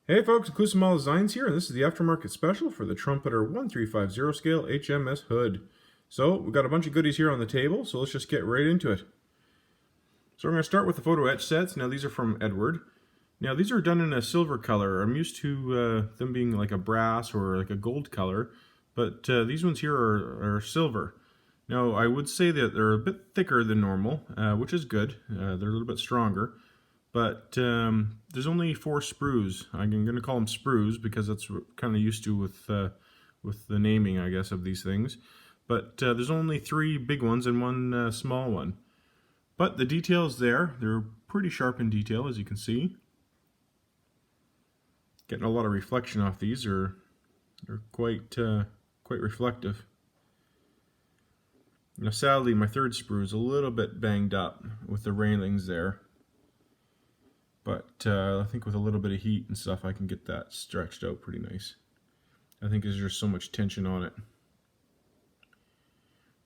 Hey folks, Inclusive Model Designs here, and this is the aftermarket special for the Trumpeter 1350 scale HMS hood. So we've got a bunch of goodies here on the table, so let's just get right into it. So we're going to start with the Photo-Etch Sets. Now these are from Edward. Now these are done in a silver color. I'm used to them being like a brass or like a gold color, but these ones here are silver. Now I would say that they're a bit thicker than normal, which is good. They're a little bit stronger. But there's only 4 sprues. I'm going to call them sprues because that's kind of used to with the naming, I guess, of these things. But there's only 3 big ones and 1 small one. But the detail's there. They're pretty sharp in detail, as you can see. Getting a lot of reflection off these. They're quite reflective. Now, sadly, my 3rd sprue is a little bit banged up with the railings there. But I think with a little bit of heat and stuff, I can get that stretched out pretty nice. I think there's just so much tension on it.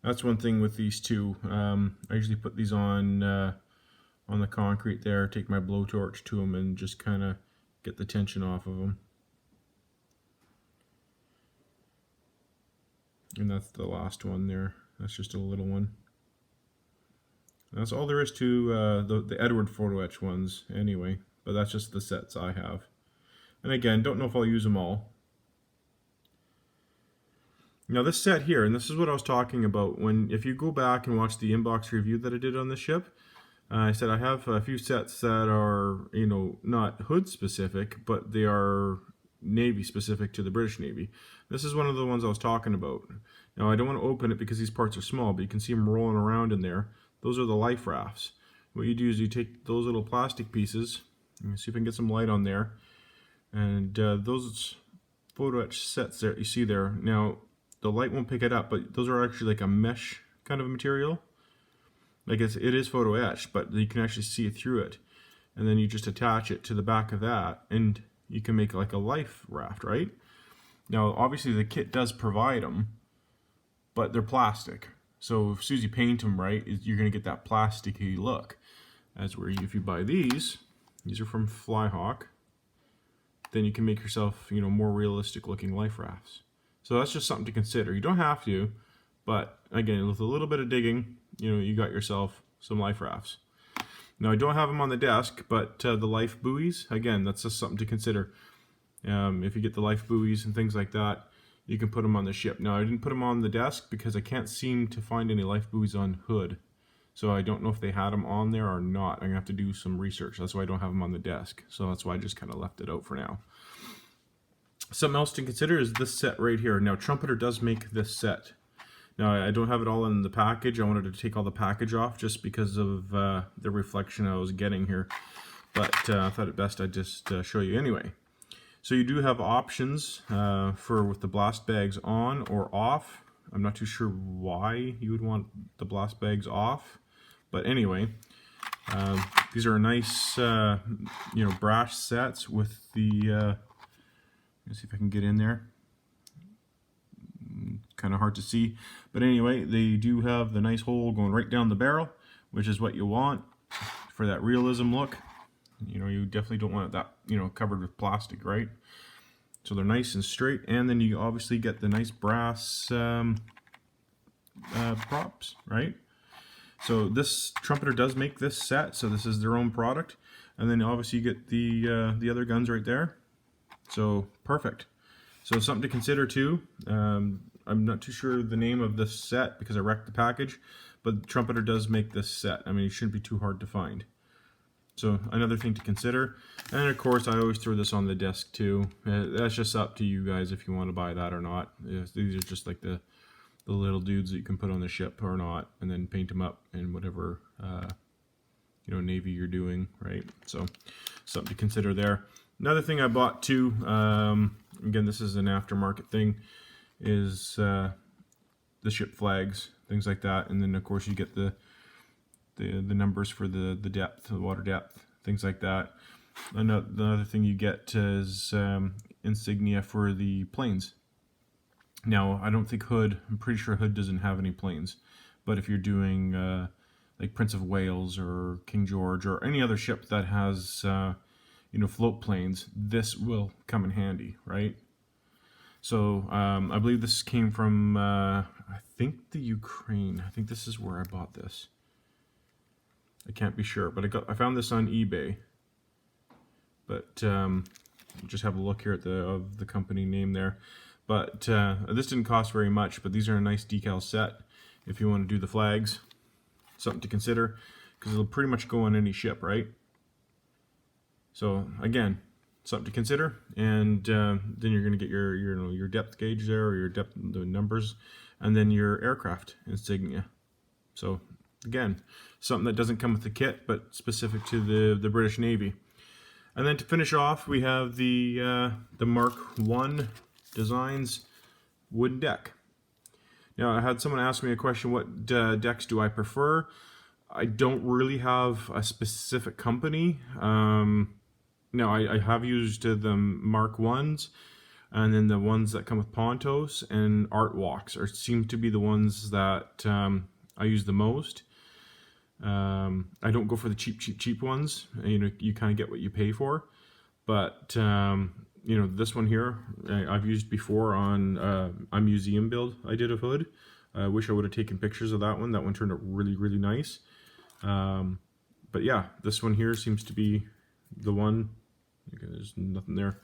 That's one thing with these two. I usually put these on the concrete there, take my blowtorch to them, and just kind of get the tension off of them. And that's the last one there. That's just a little one. That's all there is to the Edward Photo-Etch ones anyway, but that's just the sets I have. And again, don't know if I'll use them all. Now this set here, and this is what I was talking about, if you go back and watch the inbox review that I did on this ship, I said I have a few sets that are, not hood specific, but they are Navy specific to the British Navy. This is one of the ones I was talking about. Now I don't want to open it because these parts are small, but you can see them rolling around in there. Those are the life rafts. What you do is you take those little plastic pieces, let me see if I can get some light on there, and those Photo-Etch sets there you see there. Now the light won't pick it up, but those are actually like a mesh kind of material. Like it is photo-etched, but you can actually see it through it. And then you just attach it to the back of that, and you can make like a life raft, right? Now obviously the kit does provide them, but they're plastic. So as soon as you paint them right, you're going to get that plasticky look. That's where if you buy these are from Flyhawk, then you can make yourself, more realistic looking life rafts. So that's just something to consider. You don't have to, but again, with a little bit of digging, you got yourself some life rafts. Now I don't have them on the desk, but the life buoys, again, that's just something to consider. If you get the life buoys and things like that, you can put them on the ship. Now I didn't put them on the desk because I can't seem to find any life buoys on hood. So I don't know if they had them on there or not. I'm going to have to do some research. That's why I don't have them on the desk. So that's why I just kind of left it out for now. Something else to consider is this set right here. Now Trumpeter does make this set. Now I don't have it all in the package. I wanted to take all the package off just because of the reflection I was getting here. But I thought it best I'd just show you anyway. So you do have options with the blast bags on or off. I'm not too sure why you would want the blast bags off, but anyway, these are nice, brass sets with the. Let's see if I can get in there. Kind of hard to see, but anyway, they do have the nice hole going right down the barrel, which is what you want for that realism look. You definitely don't want that, covered with plastic, right? So they're nice and straight, and then you obviously get the nice brass props, right? So this Trumpeter does make this set, so this is their own product, and then obviously you get the other guns right there. So perfect. So something to consider too. I'm not too sure the name of this set because I wrecked the package, but Trumpeter does make this set. I mean, it shouldn't be too hard to find. So another thing to consider, and of course I always throw this on the desk too. That's just up to you guys if you want to buy that or not. These are just like the little dudes that you can put on the ship or not, and then paint them up in whatever navy you're doing, right? So something to consider there. Another thing I bought too, again this is an aftermarket thing, is the ship flags, things like that, and then of course you get the numbers for the depth, the water depth, things like that. Another thing you get is insignia for the planes. Now I don't think Hood, I'm pretty sure Hood doesn't have any planes, but if you're doing like Prince of Wales or King George or any other ship that has float planes, this will come in handy, right? So I believe this came from, I think the Ukraine. I think this is where I bought this. I can't be sure, but I found this on eBay. But just have a look here at the company name there. But this didn't cost very much, but these are a nice decal set if you want to do the flags. Something to consider, because it'll pretty much go on any ship, right? So again, something to consider, and then you're going to get your depth gauge there, or your depth, the numbers, and then your aircraft insignia. So again, something that doesn't come with the kit, but specific to the British Navy. And then to finish off, we have the Mark I Designs wooden deck. Now, I had someone ask me a question, what decks do I prefer? I don't really have a specific company. Now, I have used the Mark I's, and then the ones that come with Pontos and Art Walks seem to be the ones that I use the most. I don't go for the cheap ones. You kind of get what you pay for. But this one here, I've used before on a museum build I did of hood. I wish I would have taken pictures of that one. That one turned out really, really nice. But yeah, this one here seems to be the one. Okay, there's nothing there.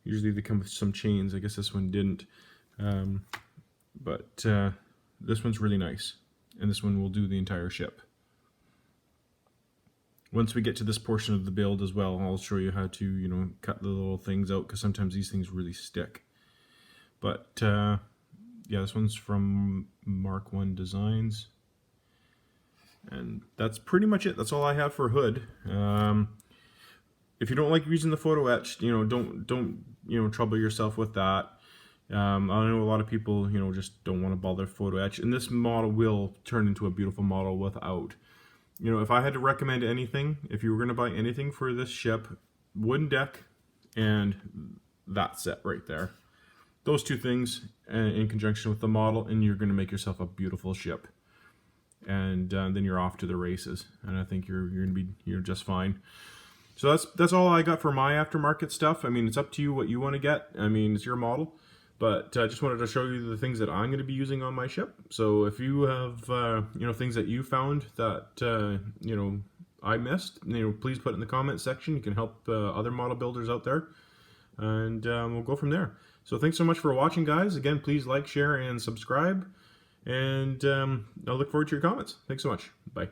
Usually they come with some chains. I guess this one didn't. But this one's really nice. And this one will do the entire ship. Once we get to this portion of the build as well, I'll show you how to, cut the little things out, because sometimes these things really stick. But yeah, this one's from Mark I Designs. And that's pretty much it. That's all I have for hood. If you don't like using the photo etch, don't trouble yourself with that. I know a lot of people, just don't want to bother photo etch, and this model will turn into a beautiful model without. If I had to recommend anything, if you were going to buy anything for this ship, wooden deck and that set right there. Those two things in conjunction with the model, and you're going to make yourself a beautiful ship. And then you're off to the races, and I think you're going to be just fine. So that's all I got for my aftermarket stuff. I mean, it's up to you what you want to get. I mean, it's your model. But I just wanted to show you the things that I'm going to be using on my ship. So if you have, things that you found that, I missed, please put it in the comment section. You can help other model builders out there. And we'll go from there. So thanks so much for watching, guys. Again, please like, share, and subscribe. And I'll look forward to your comments. Thanks so much. Bye.